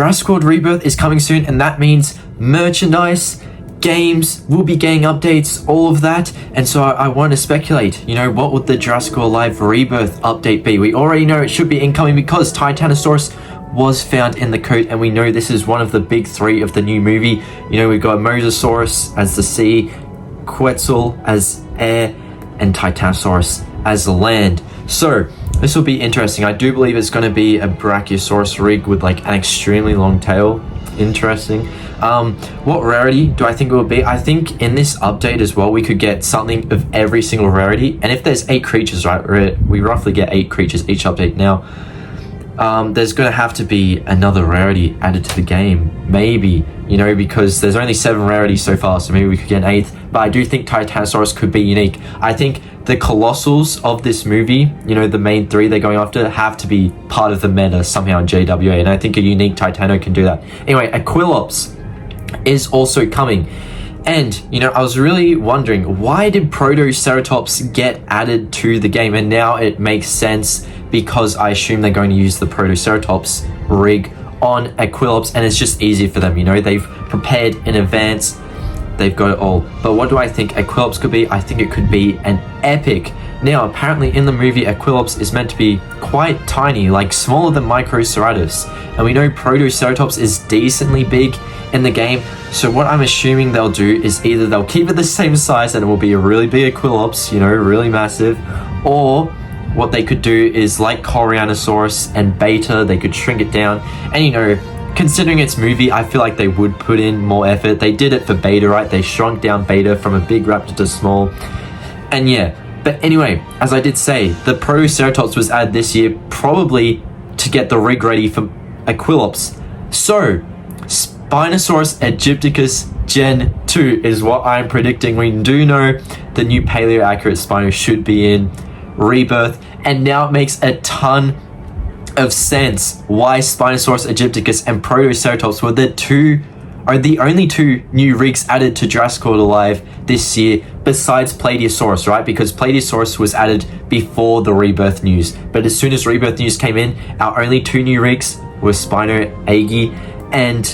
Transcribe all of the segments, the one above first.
Jurassic World Rebirth is coming soon, and that means merchandise, games, will be getting updates, all of that. And so I want to speculate, what would the Jurassic World Live Rebirth update be? We already know it should be incoming because Titanosaurus was found in the coat, and we know this is one of the big three of the new movie. We've got Mosasaurus as the sea, Quetzal as air, and Titanosaurus as the land. So this will be interesting. I do believe it's going to be a Brachiosaurus rig with like an extremely long tail. Interesting. What rarity do I think it will be? I think in this update as well, we could get something of every single rarity. And if there's 8 creatures, right, we roughly get 8 creatures each update now. There's going to have to be another rarity added to the game. Maybe, because there's only 7 rarities so far, so maybe we could get an 8th. But I do think Titanosaurus could be unique. I think the Colossals of this movie, the main 3 they're going after, have to be part of the meta somehow in JWA. And I think a unique Titano can do that. Anyway, Aquilops is also coming. And, I was really wondering, why did Protoceratops get added to the game? And now it makes sense because I assume they're going to use the Protoceratops rig on Aquilops, and it's just easier for them, They've prepared in advance. They've got it all. But what do I think Aquilops could be? I think it could be an epic. Now, apparently in the movie, Aquilops is meant to be quite tiny, like smaller than Microceratus. And we know Protoceratops is decently big in the game. So what I'm assuming they'll do is either they'll keep it the same size and it will be a really big Aquilops, really massive, or what they could do is like Coreanosaurus and Beta, they could shrink it down. And considering it's movie, I feel like they would put in more effort. They did it for Beta, right? They shrunk down Beta from a big raptor to small. And yeah, but anyway, as I did say, the Protoceratops was added this year, probably to get the rig ready for Aquilops. So, Spinosaurus aegypticus Gen 2 is what I'm predicting. We do know the new paleo-accurate Spino should be in Rebirth, and now it makes a ton of sense why Spinosaurus aegypticus and Protoceratops were the only 2 new rigs added to Jurassic World Alive this year, besides Plateosaurus, right? Because Plateosaurus was added before the Rebirth news. But as soon as Rebirth news came in, our only 2 new rigs were Spino Agi and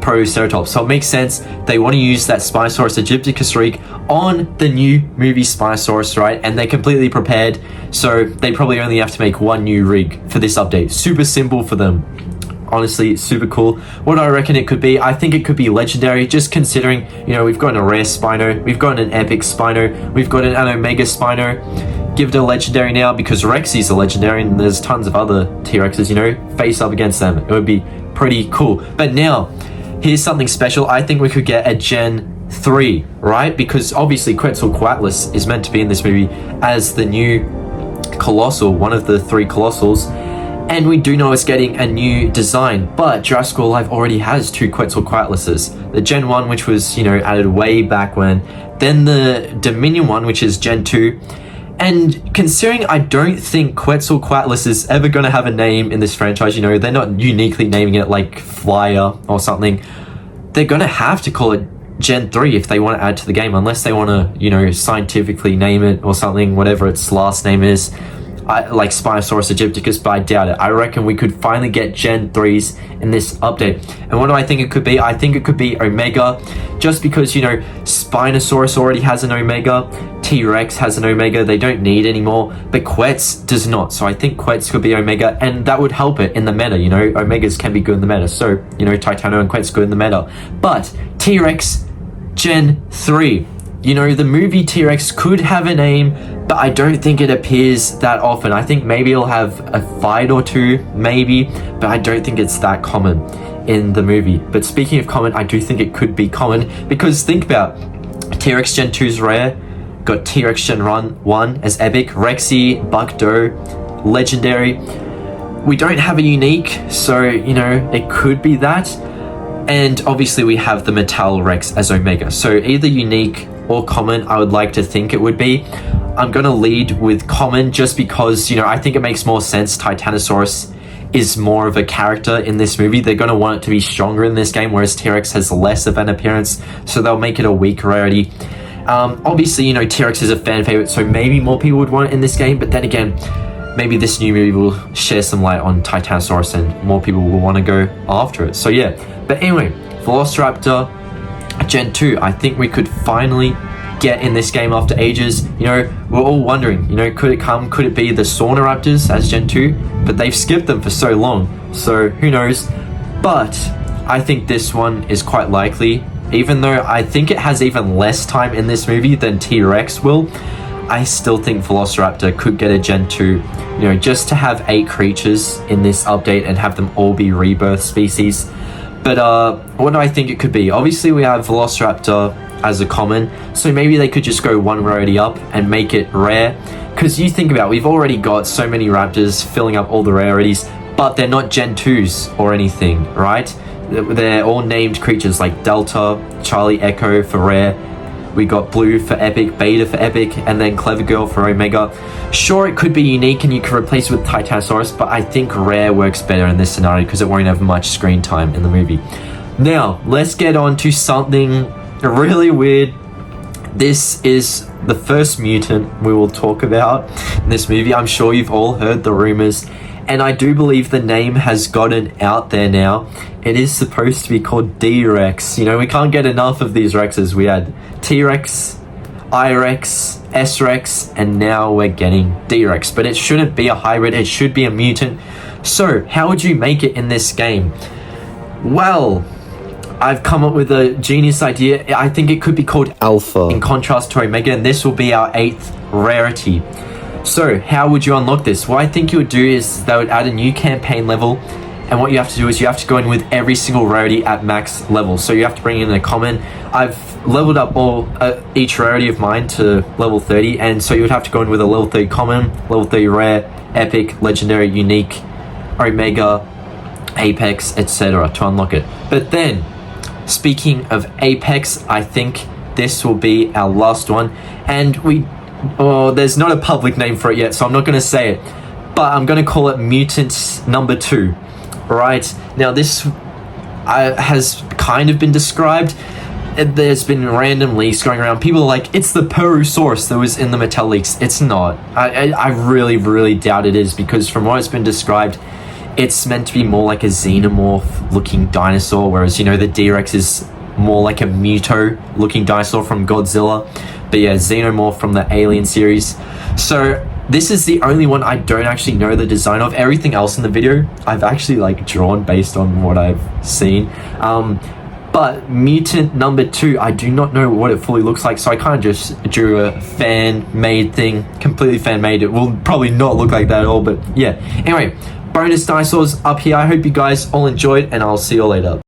Protoceratops. So it makes sense they want to use that Spinosaurus aegypticus rig on the new movie Spinosaurus, right? And they're completely prepared, so they probably only have to make 1 new rig for this update. Super simple for them. Honestly, super cool. What I reckon it could be, I think it could be legendary, just considering, we've got a rare Spino, we've got an epic Spino, we've got an Omega Spino. Give it a legendary now because Rexy's a legendary and there's tons of other T-Rexes, face up against them. It would be pretty cool. But now, here's something special. I think we could get a Gen 3, right? Because obviously Quetzalcoatlus is meant to be in this movie as the new Colossal, one of the 3 Colossals. And we do know it's getting a new design, but Jurassic World Live already has 2 Quetzalcoatluses. The Gen 1, which was, added way back when. Then the Dominion one, which is Gen 2. And considering I don't think Quetzalcoatlus is ever going to have a name in this franchise, they're not uniquely naming it like Flyer or something. They're going to have to call it Gen 3 if they want to add to the game, unless they want to, scientifically name it or something, whatever its last name is. Like Spinosaurus aegypticus, but I doubt it. I reckon we could finally get Gen 3s in this update. And what do I think it could be? I think it could be Omega, just because, Spinosaurus already has an Omega, T-Rex has an Omega, they don't need any more, but Quetz does not. So I think Quetz could be Omega, and that would help it in the meta, Omegas can be good in the meta, so, Titano and Quetz good in the meta. But T-Rex Gen 3, the movie T-Rex could have a name, but I don't think it appears that often. I think maybe it'll have a fight or 2, maybe, but I don't think it's that common in the movie. But speaking of common, I do think it could be common, because think about T-Rex Gen 2 is rare, got T-Rex Gen 1 as epic, Rexy, Buckdo, legendary. We don't have a unique, so, it could be that. And obviously we have the Metal Rex as Omega. So either unique or common, I would like to think it would be. I'm going to lead with common just because, I think it makes more sense. Titanosaurus is more of a character in this movie. They're going to want it to be stronger in this game, whereas T-Rex has less of an appearance, so they'll make it a weak rarity. Obviously, T-Rex is a fan favorite, so maybe more people would want it in this game, but then again, maybe this new movie will share some light on Titanosaurus and more people will want to go after it. So yeah, but anyway, Velociraptor Gen 2, I think we could finally get in this game after ages. You know, we're all wondering, you know, could it be the Sauroraptors as Gen 2? But they've skipped them for so long, so who knows. But I think this one is quite likely, even though I think it has even less time in this movie than T-Rex will. I still think Velociraptor could get a Gen 2, you know, just to have 8 creatures in this update and have them all be rebirth species. But what do I think it could be? Obviously we have Velociraptor as a common, so maybe they could just go one rarity up and make it rare. Because you think about it, we've already got so many raptors filling up all the rarities, but they're not Gen 2s or anything, right? They're all named creatures like Delta, Charlie Echo for rare. We got Blue for epic, Beta for epic, and then Clever Girl for omega. Sure, it could be unique and you could replace it with Titanosaurus, but I think rare works better in this scenario because it won't have much screen time in the movie. Now, let's get on to something really weird. This is the first mutant we will talk about in this movie. I'm sure you've all heard the rumors, and I do believe the name has gotten out there now. It is supposed to be called D-Rex. You know, we can't get enough of these Rexes. We had T-Rex, I-Rex, S-Rex, and now we're getting D-Rex. But it shouldn't be a hybrid, it should be a mutant. So, how would you make it in this game? Well, I've come up with a genius idea. I think it could be called Alpha, in contrast to Omega, and this will be our 8th rarity. So, how would you unlock this? What I think you would do is they would add a new campaign level, and what you have to do is you have to go in with every single rarity at max level. So you have to bring in a common. I've leveled up all each rarity of mine to level 30, and so you would have to go in with a level 30 common, level 30 rare, epic, legendary, unique, omega, apex, etc. to unlock it. But then, speaking of apex, I think this will be our last one, and there's not a public name for it yet, so I'm not going to say it, but I'm going to call it Mutant Number 2. Right, now this has kind of been described. There's been random leaks going around. People are like, it's the Perusaurus that was in the Mattel leaks. It's not. I really, really doubt it is, because from what it's been described, it's meant to be more like a xenomorph looking dinosaur, whereas, you know, the D-Rex is more like a Muto looking dinosaur from Godzilla. But yeah, xenomorph from the Alien series. So this is the only one I don't actually know the design of. Everything else in the video I've actually like drawn based on what I've seen. But Mutant Number 2, I do not know what it fully looks like, so I kind of just drew a fan-made thing, completely fan-made. It will probably not look like that at all, but yeah. Anyway, bonus dinosaurs up here. I hope you guys all enjoyed, and I'll see you later.